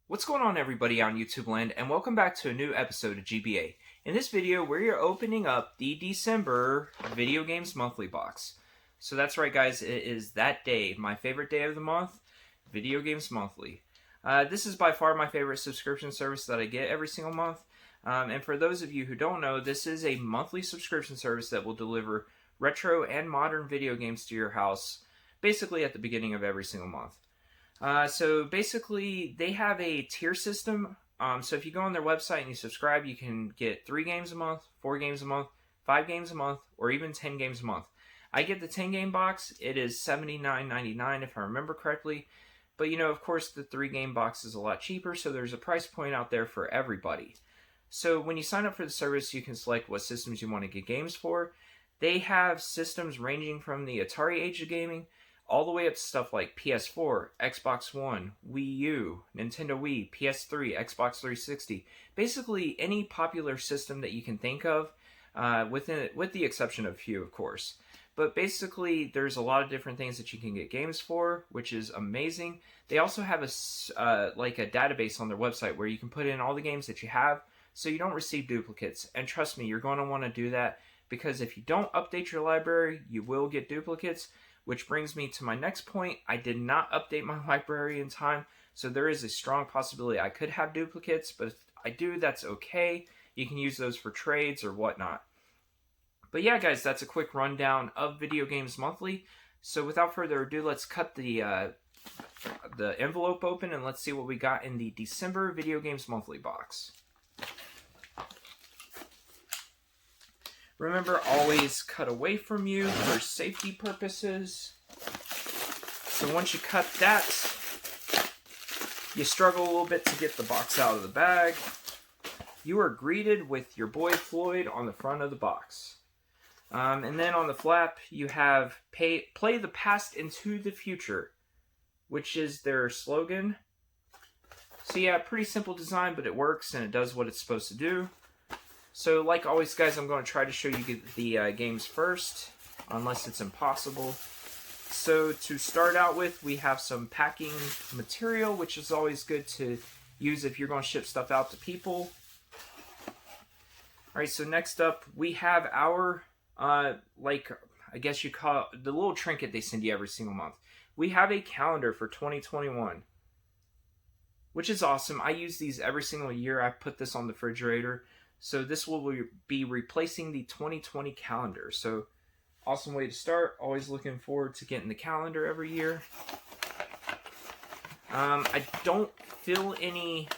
What's going on, everybody on YouTube land, and welcome back to a new episode of GBA. In this video, we're opening up the December Video Games Monthly Box. So that's right, guys, it is that day, my favorite day of the month, Video Games Monthly. This is by far my favorite subscription service that I get every single month. And for those of you who don't know, this is a monthly subscription service that will deliver retro and modern video games to your house, basically at the beginning of every single month. So basically, they have a tier system. So if you go on their website and you subscribe, you can get 3 games a month, 4 games a month, 5 games a month, or even 10 games a month. I get the 10 game box. It is $79.99 if I remember correctly. But you know, of course, the 3 game box is a lot cheaper, so there's a price point out there for everybody. So when you sign up for the service, you can select what systems you want to get games for. They have systems ranging from the Atari age of gaming all the way up to stuff like PS4, Xbox One, Wii U, Nintendo Wii, PS3, Xbox 360. Basically, any popular system that you can think of, with the exception of a few, of course. But basically, there's a lot of different things that you can get games for, which is amazing. They also have a database on their website where you can put in all the games that you have, so you don't receive duplicates. And trust me, you're going to want to do that, because if you don't update your library, you will get duplicates. Which brings me to my next point. I did not update my library in time, so there is a strong possibility I could have duplicates, but if I do, that's okay. You can use those for trades or whatnot. But yeah, guys, that's a quick rundown of Video Games Monthly. So without further ado, let's cut the envelope open and let's see what we got in the December Video Games Monthly box. Remember, always cut away from you for safety purposes. So once you cut that, you struggle a little bit to get the box out of the bag. You are greeted with your boy Floyd on the front of the box. And then on the flap, you have play the past into the future, which is their slogan. So yeah, pretty simple design, but it works and it does what it's supposed to do. So, like always, guys, I'm going to try to show you the games first, unless it's impossible. So, to start out with, we have some packing material, which is always good to use if you're going to ship stuff out to people. Alright, so next up, we have our, I guess you call it the little trinket they send you every single month. We have a calendar for 2021, which is awesome. I use these every single year. I put this on the refrigerator. So this will be replacing the 2020 calendar. So awesome way to start. Always looking forward to getting the calendar every year. I don't fill any...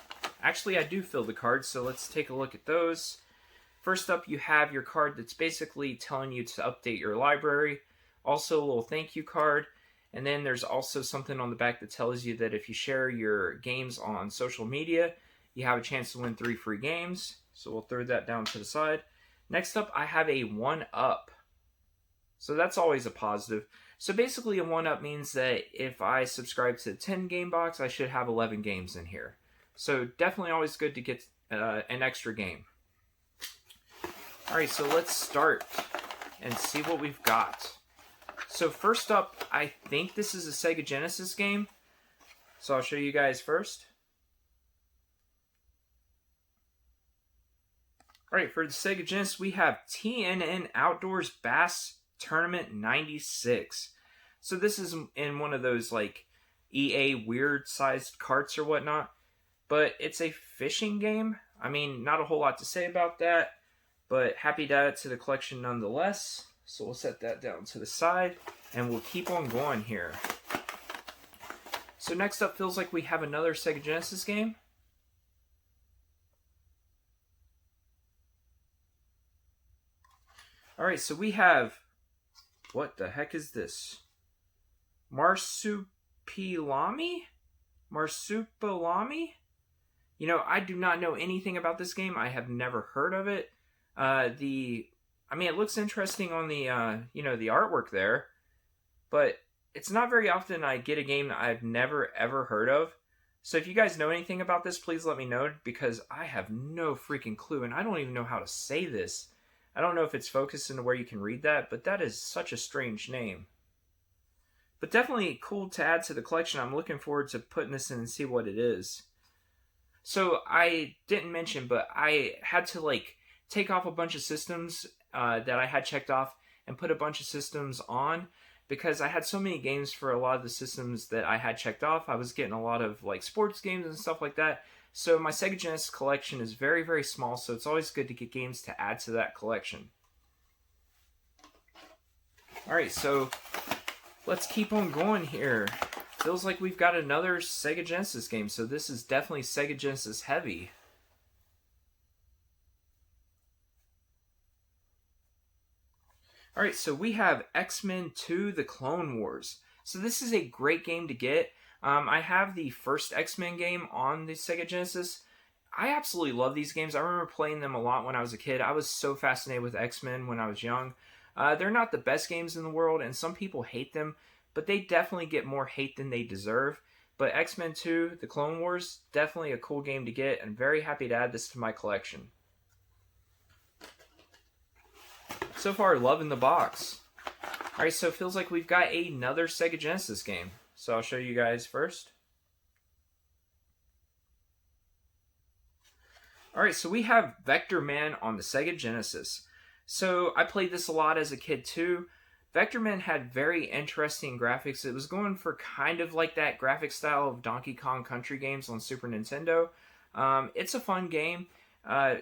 Actually, I do fill the cards, so let's take a look at those. First up, you have your card that's basically telling you to update your library. Also, a little thank you card. And then there's also something on the back that tells you that if you share your games on social media, you have a chance to win 3 free games. So we'll throw that down to the side. Next up, I have a 1-up. So that's always a positive. So basically a 1-up means that if I subscribe to the 10 game box, I should have 11 games in here. So definitely always good to get an extra game. Alright, so let's start and see what we've got. So first up, I think this is a Sega Genesis game. So I'll show you guys first. Alright, for the Sega Genesis, we have TNN Outdoors Bass Tournament 96. So this is in one of those, like, EA weird-sized carts or whatnot. But it's a fishing game. I mean, not a whole lot to say about that. But happy to add it to the collection nonetheless. So we'll set that down to the side. And we'll keep on going here. So next up, feels like we have another Sega Genesis game. Alright, so we have... What the heck is this? Marsupilami? Marsupilami? You know, I do not know anything about this game. I have never heard of it. I mean, it looks interesting on the, the artwork there. But it's not very often I get a game that I've never, ever heard of. So if you guys know anything about this, please let me know, because I have no freaking clue, and I don't even know how to say this. I don't know if it's focused into where you can read that, but that is such a strange name. But definitely cool to add to the collection. I'm looking forward to putting this in and see what it is. So I didn't mention, but I had to like take off a bunch of systems that I had checked off and put a bunch of systems on because I had so many games for a lot of the systems that I had checked off. I was getting a lot of like sports games and stuff like that. So my Sega Genesis collection is very, very small, so it's always good to get games to add to that collection. Alright, so let's keep on going here. Feels like we've got another Sega Genesis game, so this is definitely Sega Genesis heavy. Alright, so we have X-Men 2 The Clone Wars. So this is a great game to get. I have the first X-Men game on the Sega Genesis. I absolutely love these games. I remember playing them a lot when I was a kid. I was so fascinated with X-Men when I was young. They're not the best games in the world, and some people hate them, but they definitely get more hate than they deserve. But X-Men 2, The Clone Wars, definitely a cool game to get, and very happy to add this to my collection. So far, loving the box. Alright, so it feels like we've got another Sega Genesis game. So I'll show you guys first. Alright, so we have Vector Man on the Sega Genesis. So I played this a lot as a kid too. Vector Man had very interesting graphics. It was going for kind of like that graphic style of Donkey Kong Country games on Super Nintendo. It's a fun game. I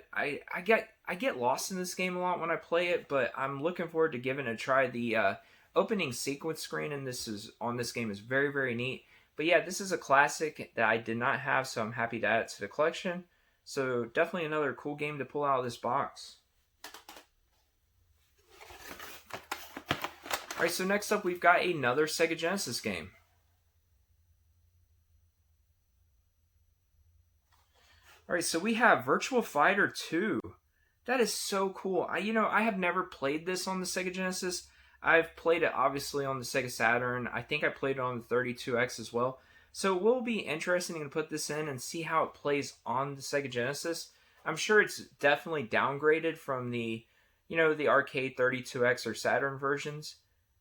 get lost in this game a lot when I play it, but I'm looking forward to giving it a try. The opening sequence screen in this game is very, very neat. But yeah, this is a classic that I did not have, so I'm happy to add it to the collection. So definitely another cool game to pull out of this box. Alright, so next up we've got another Sega Genesis game. Alright, so we have Virtua Fighter 2. That is so cool. I have never played this on the Sega Genesis. I've played it obviously on the Sega Saturn. I think I played it on the 32X as well. So it will be interesting to put this in and see how it plays on the Sega Genesis. I'm sure it's definitely downgraded from the arcade 32X or Saturn versions.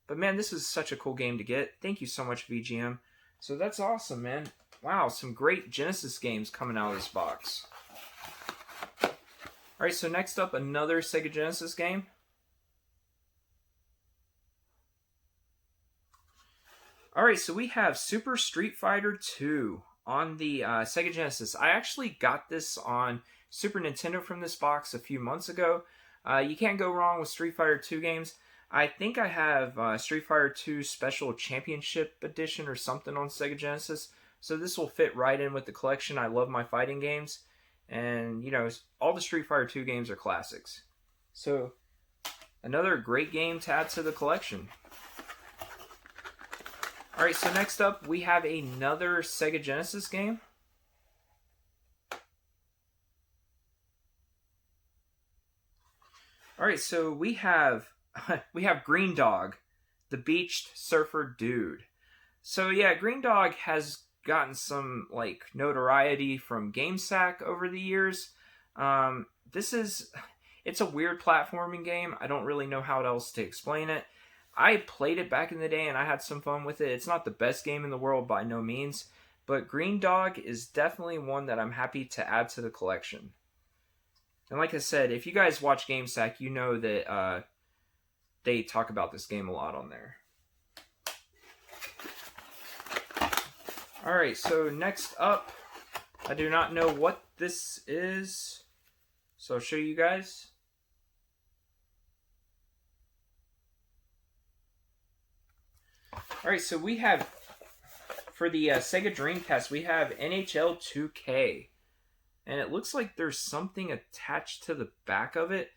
But man, this is such a cool game to get. Thank you so much, VGM. So that's awesome, man. Wow, some great Genesis games coming out of this box. Alright, so next up, another Sega Genesis game. Alright, so we have Super Street Fighter 2 on the Sega Genesis. I actually got this on Super Nintendo from this box a few months ago. You can't go wrong with Street Fighter 2 games. I think I have Street Fighter 2 Special Championship Edition or something on Sega Genesis. So this will fit right in with the collection. I love my fighting games. And, all the Street Fighter 2 games are classics. So, another great game to add to the collection. Alright, so next up, we have another Sega Genesis game. Alright, so we have Green Dog, the Beached Surfer Dude. So yeah, Green Dog has gotten some notoriety from GameSack over the years. It's a weird platforming game. I don't really know how else to explain it. I played it back in the day and I had some fun with it. It's not the best game in the world by no means, but Green Dog is definitely one that I'm happy to add to the collection. And like I said, if you guys watch GameSack, you know that they talk about this game a lot on there. Alright, so next up, I do not know what this is, so I'll show you guys. Alright, so we have, for the Sega Dreamcast, we have NHL 2K. And it looks like there's something attached to the back of it.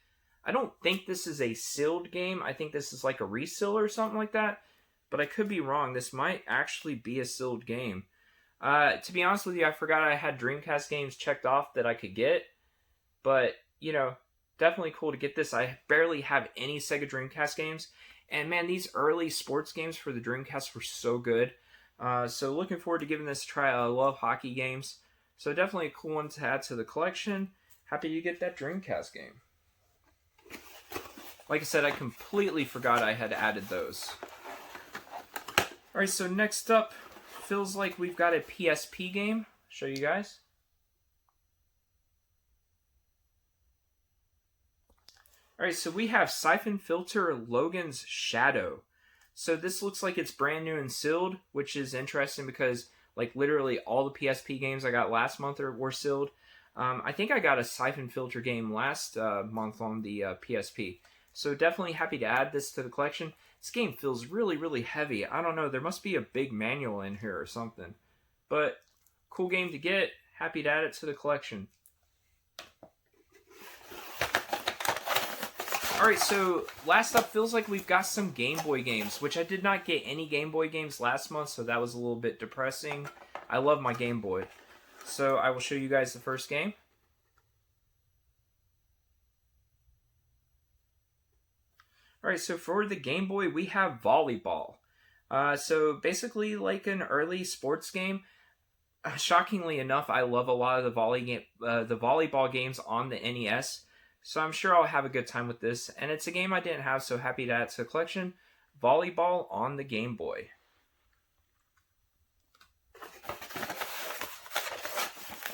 I don't think this is a sealed game. I think this is like a reseal or something like that. But I could be wrong. This might actually be a sealed game. To be honest with you, I forgot I had Dreamcast games checked off that I could get. But, definitely cool to get this. I barely have any Sega Dreamcast games. And man, these early sports games for the Dreamcast were so good. So looking forward to giving this a try. I love hockey games. So definitely a cool one to add to the collection. Happy you get that Dreamcast game. Like I said, I completely forgot I had added those. Alright, so next up, feels like we've got a PSP game. Show you guys. Alright, so we have Siphon Filter Logan's Shadow. So this looks like it's brand new and sealed, which is interesting because like literally all the PSP games I got last month were sealed. I think I got a Siphon Filter game last month on the PSP. So definitely happy to add this to the collection. This game feels really, really heavy. I don't know, there must be a big manual in here or something. But cool game to get. Happy to add it to the collection. Alright, so last up feels like we've got some Game Boy games, which I did not get any Game Boy games last month, so that was a little bit depressing. I love my Game Boy. So I will show you guys the first game. Alright, so for the Game Boy, we have Volleyball. So basically like an early sports game. Shockingly enough, I love a lot of the volleyball games on the NES. So I'm sure I'll have a good time with this. And it's a game I didn't have, so happy to add to the collection. Volleyball on the Game Boy.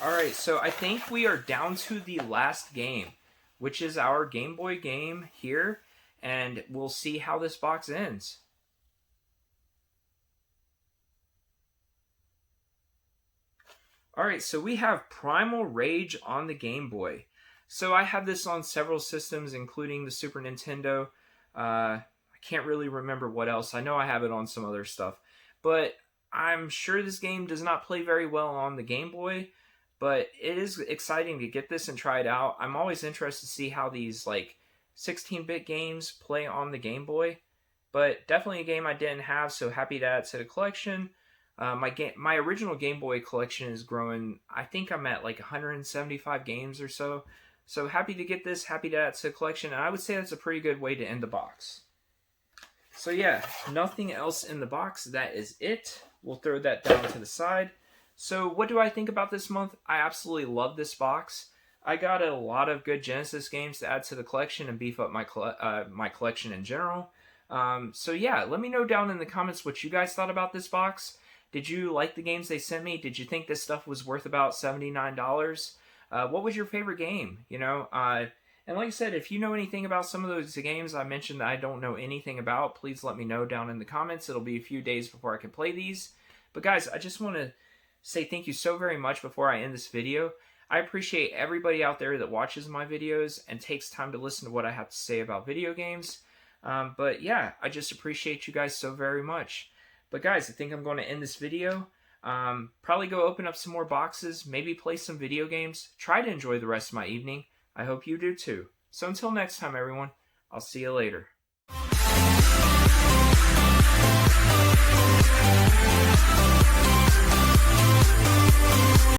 Alright, so I think we are down to the last game, which is our Game Boy game here. And we'll see how this box ends. Alright, so we have Primal Rage on the Game Boy. So I have this on several systems, including the Super Nintendo. I can't really remember what else. I know I have it on some other stuff. But I'm sure this game does not play very well on the Game Boy. But it is exciting to get this and try it out. I'm always interested to see how these like 16-bit games play on the Game Boy. But definitely a game I didn't have, so happy to add to the collection. My original Game Boy collection is growing. I think I'm at like 175 games or so. So happy to get this, happy to add to the collection, and I would say that's a pretty good way to end the box. So yeah, nothing else in the box. That is it. We'll throw that down to the side. So what do I think about this month? I absolutely love this box. I got a lot of good Genesis games to add to the collection and beef up my collection in general. So yeah, let me know down in the comments what you guys thought about this box. Did you like the games they sent me? Did you think this stuff was worth about $79? What was your favorite game? You know, and like I said, if you know anything about some of those games I mentioned that I don't know anything about, please let me know down in the comments. It'll be a few days before I can play these. But guys, I just want to say thank you so very much before I end this video. I appreciate everybody out there that watches my videos and takes time to listen to what I have to say about video games. But yeah, I just appreciate you guys so very much. But guys, I think I'm going to end this video. Probably go open up some more boxes, maybe play some video games, try to enjoy the rest of my evening. I hope you do too. So until next time, everyone, I'll see you later.